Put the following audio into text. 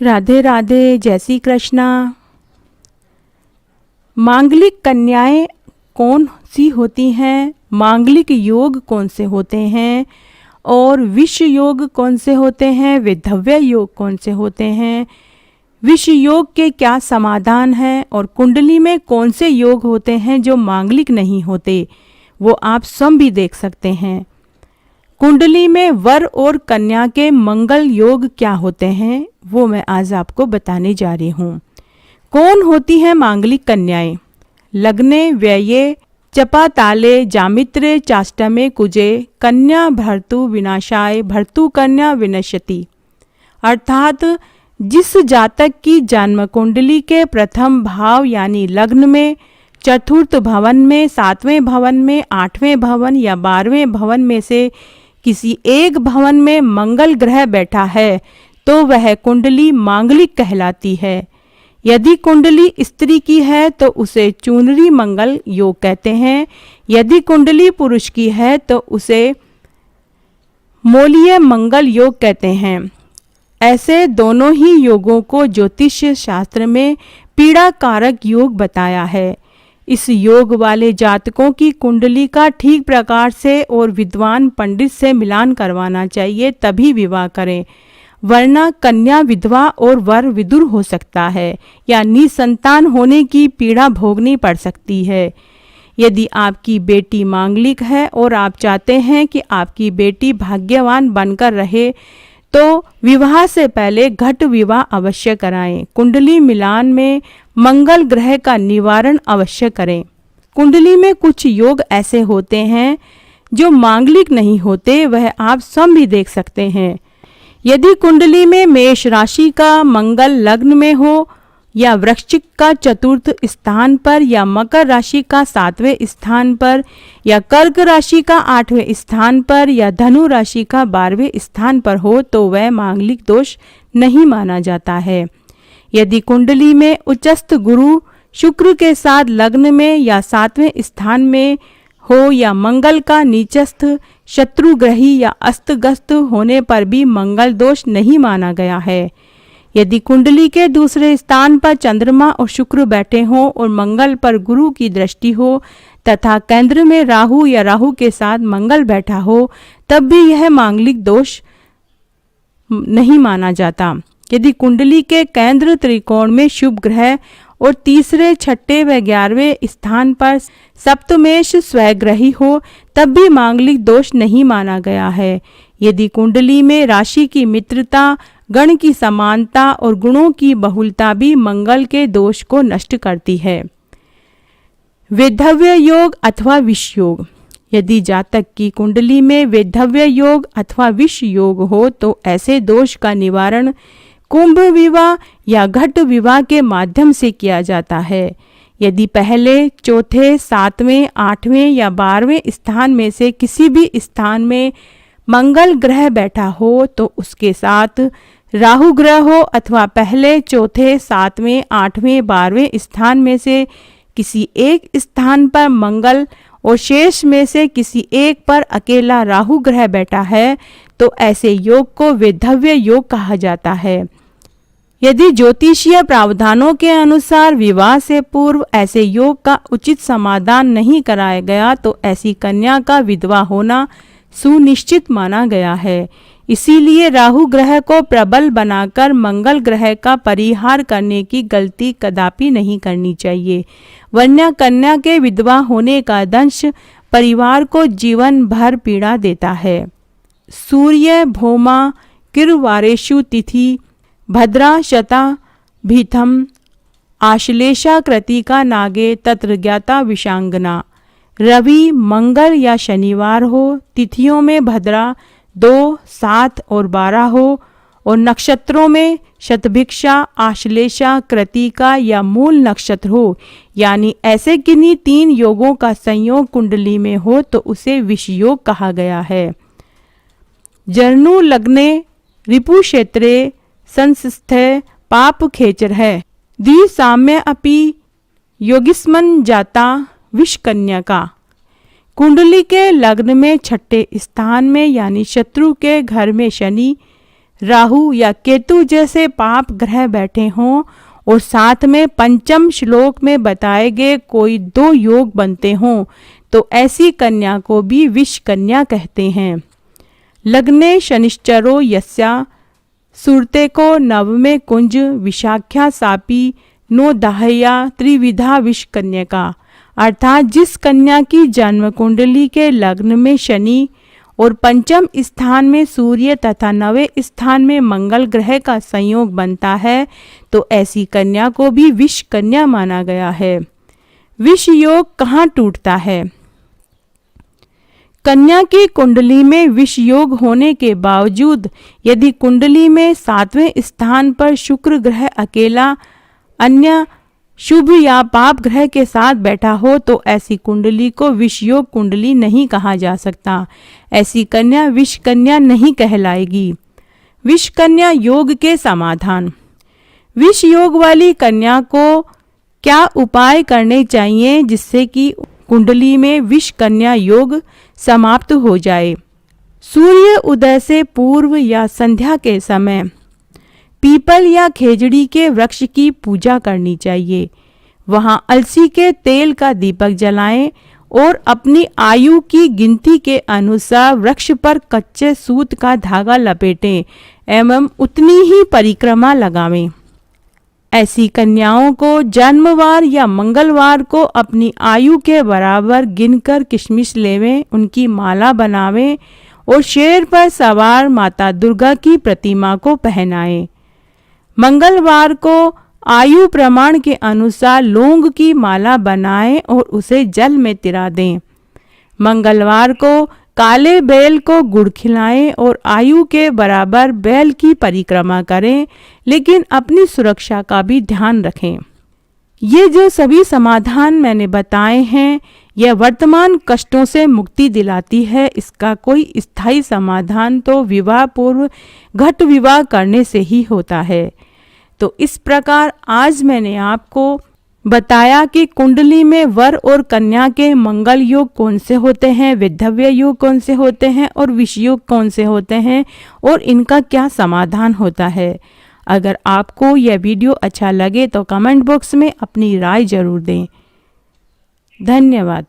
राधे राधे, जय श्री कृष्णा। मांगलिक कन्याएं कौन सी होती हैं, मांगलिक योग कौन से होते हैं और विष योग कौन से होते हैं, वैधव्य योग कौन से होते हैं, विष योग के क्या समाधान हैं और कुंडली में कौन से योग होते हैं जो मांगलिक नहीं होते, वो आप स्वयं भी देख सकते हैं। कुंडली में वर और कन्या के मंगल योग क्या होते हैं वो मैं आज आपको बताने जा रही हूँ। कौन होती हैं मांगलिक कन्याएं? लग्ने व्यये चपा ताले जामित्रे चाष्टमे कुजे कन्या भर्तु विनाशाय भर्तु कन्या विनश्यति। अर्थात जिस जातक की जन्म कुंडली के प्रथम भाव यानी लग्न में, चतुर्थ भवन में, सातवें भवन में, आठवें भवन या 12वें भवन में से किसी एक भवन में मंगल ग्रह बैठा है तो वह कुंडली मांगलिक कहलाती है। यदि कुंडली स्त्री की है तो उसे चूनरी मंगल योग कहते हैं। यदि कुंडली पुरुष की है तो उसे मोलीय मंगल योग कहते हैं। ऐसे दोनों ही योगों को ज्योतिष शास्त्र में पीड़ा कारक योग बताया है। इस योग वाले जातकों की कुंडली का ठीक प्रकार से और विद्वान पंडित से मिलान करवाना चाहिए, तभी विवाह करें, वरना कन्या विधवा और वर विदुर हो सकता है या निसंतान होने की पीड़ा भोगनी पड़ सकती है। यदि आपकी बेटी मांगलिक है और आप चाहते हैं कि आपकी बेटी भाग्यवान बनकर रहे तो विवाह से पहले घट विवाह अवश्य कराएं। कुंडली मिलान में मंगल ग्रह का निवारण अवश्य करें। कुंडली में कुछ योग ऐसे होते हैं जो मांगलिक नहीं होते, वह आप स्वयं भी देख सकते हैं। यदि कुंडली में मेष राशि का मंगल लग्न में हो या वृश्चिक का चतुर्थ स्थान पर या मकर राशि का 7वें स्थान पर या कर्क राशि का 8वें स्थान पर या धनु राशि का 12वें स्थान पर हो तो वह मांगलिक दोष नहीं माना जाता है। यदि कुंडली में उच्चस्थ गुरु शुक्र के साथ लग्न में या 7वें स्थान में हो या मंगल का नीचस्थ शत्रुग्रही या अस्तगस्त होने पर भी मंगल दोष नहीं माना गया है। यदि कुंडली के दूसरे स्थान पर चंद्रमा और शुक्र बैठे हों और मंगल पर गुरु की दृष्टि हो तथा केंद्र में राहु या राहु के साथ मंगल बैठा हो तब भी यह मांगलिक दोष नहीं माना जाता। यदि कुंडली के केंद्र त्रिकोण में शुभ ग्रह और तीसरे, छठे व 11वें स्थान पर सप्तमेश स्वग्रही हो तब भी मांगलिक दोष नहीं माना गया है। यदि कुंडली में राशि की मित्रता, गण की समानता और गुणों की बहुलता भी मंगल के दोष को नष्ट करती है। वैधव्य योग अथवा विष योग। यदि जातक की कुंडली में वैधव्य योग अथवा विष योग हो तो ऐसे दोष का निवारण कुंभ विवाह या घट विवाह के माध्यम से किया जाता है। यदि पहले, चौथे, 7वें, 8वें या 12वें स्थान में से किसी भी स्थान में मंगल ग्रह बैठा हो तो उसके साथ राहु ग्रह हो अथवा पहले, चौथे, 7वें, 8वें, 12वें स्थान में से किसी एक स्थान पर मंगल और शेष में से किसी एक पर अकेला राहु ग्रह बैठा है तो ऐसे योग को वैधव्य योग कहा जाता है। यदि ज्योतिषीय प्रावधानों के अनुसार विवाह से पूर्व ऐसे योग का उचित समाधान नहीं कराया गया तो ऐसी कन्या का विधवा होना सुनिश्चित माना गया है। इसीलिए राहु ग्रह को प्रबल बनाकर मंगल ग्रह का परिहार करने की गलती कदापि नहीं करनी चाहिए, वरना कन्या के विधवा होने का दंश परिवार को जीवन भर पीड़ा देता है। सूर्य भौमा किरवारेषु तिथि भद्रा शता भीथम आश्लेषा कृतिका नागे तत्र ज्ञाता विषांगना। रवि, मंगल या शनिवार हो, तिथियों में भद्रा 2, 7 और 12 हो और नक्षत्रों में शतभिक्षा, आश्लेषा, कृतिका या मूल नक्षत्र हो, यानी ऐसे किन्हीं 3 योगों का संयोग कुंडली में हो तो उसे विष योग कहा गया है। जर्नु लग्ने रिपु क्षेत्रे संस्थे पाप खेचर है। दी साम्य अपि योगिस्मन जाता विष कन्या का। कुंडली के लग्न में छठे स्थान में यानी शत्रु के घर में शनि, राहु या केतु जैसे पाप ग्रह बैठे हों और साथ में पंचम श्लोक में बताए गए कोई 2 योग बनते हों तो ऐसी कन्या को भी विष कन्या कहते हैं। लग्ने शनिश्चरो यस्या सुरते को नवमे कुंज विशाख्या सापी नो दाहया त्रिविधा विष कन्या, अर्थात जिस कन्या की जन्म कुंडली के लग्न में शनि और पंचम स्थान में सूर्य तथा 9वें स्थान में मंगल ग्रह का संयोग बनता है तो ऐसी कन्या को भी विष कन्या माना गया है। विष योग कहाँ टूटता है? कन्या की कुंडली में विष योग होने के बावजूद यदि कुंडली में 7वें स्थान पर शुक्र ग्रह अकेला अन्य शुभ या पाप ग्रह के साथ बैठा हो तो ऐसी कुंडली को विष योग कुंडली नहीं कहा जा सकता। ऐसी कन्या विष कन्या नहीं कहलाएगी। विष कन्या योग के समाधान। विष योग वाली कन्या को क्या उपाय करने चाहिए जिससे कि कुंडली में विष कन्या योग समाप्त हो जाए? सूर्य उदय से पूर्व या संध्या के समय पीपल या खेजड़ी के वृक्ष की पूजा करनी चाहिए। वहां अलसी के तेल का दीपक जलाएं और अपनी आयु की गिनती के अनुसार वृक्ष पर कच्चे सूत का धागा लपेटें एवं उतनी ही परिक्रमा लगावें। ऐसी कन्याओं को जन्मवार या मंगलवार को अपनी आयु के बराबर गिनकर किशमिश लेवें, उनकी माला बनावें और शेर पर सवार माता दुर्गा की प्रतिमा को पहनाएं। मंगलवार को आयु प्रमाण के अनुसार लौंग की माला बनाएं और उसे जल में तिरा दें। मंगलवार को काले बैल को गुड़ खिलाएं और आयु के बराबर बैल की परिक्रमा करें, लेकिन अपनी सुरक्षा का भी ध्यान रखें। ये जो सभी समाधान मैंने बताए हैं यह वर्तमान कष्टों से मुक्ति दिलाती है। इसका कोई स्थायी समाधान तो विवाह पूर्व घट विवाह करने से ही होता है। तो इस प्रकार आज मैंने आपको बताया कि कुंडली में वर और कन्या के मंगल योग कौन से होते हैं, विधव्य योग कौन से होते हैं और विष योग कौन से होते हैं और इनका क्या समाधान होता है। अगर आपको यह वीडियो अच्छा लगे तो कमेंट बॉक्स में अपनी राय जरूर दें। धन्यवाद।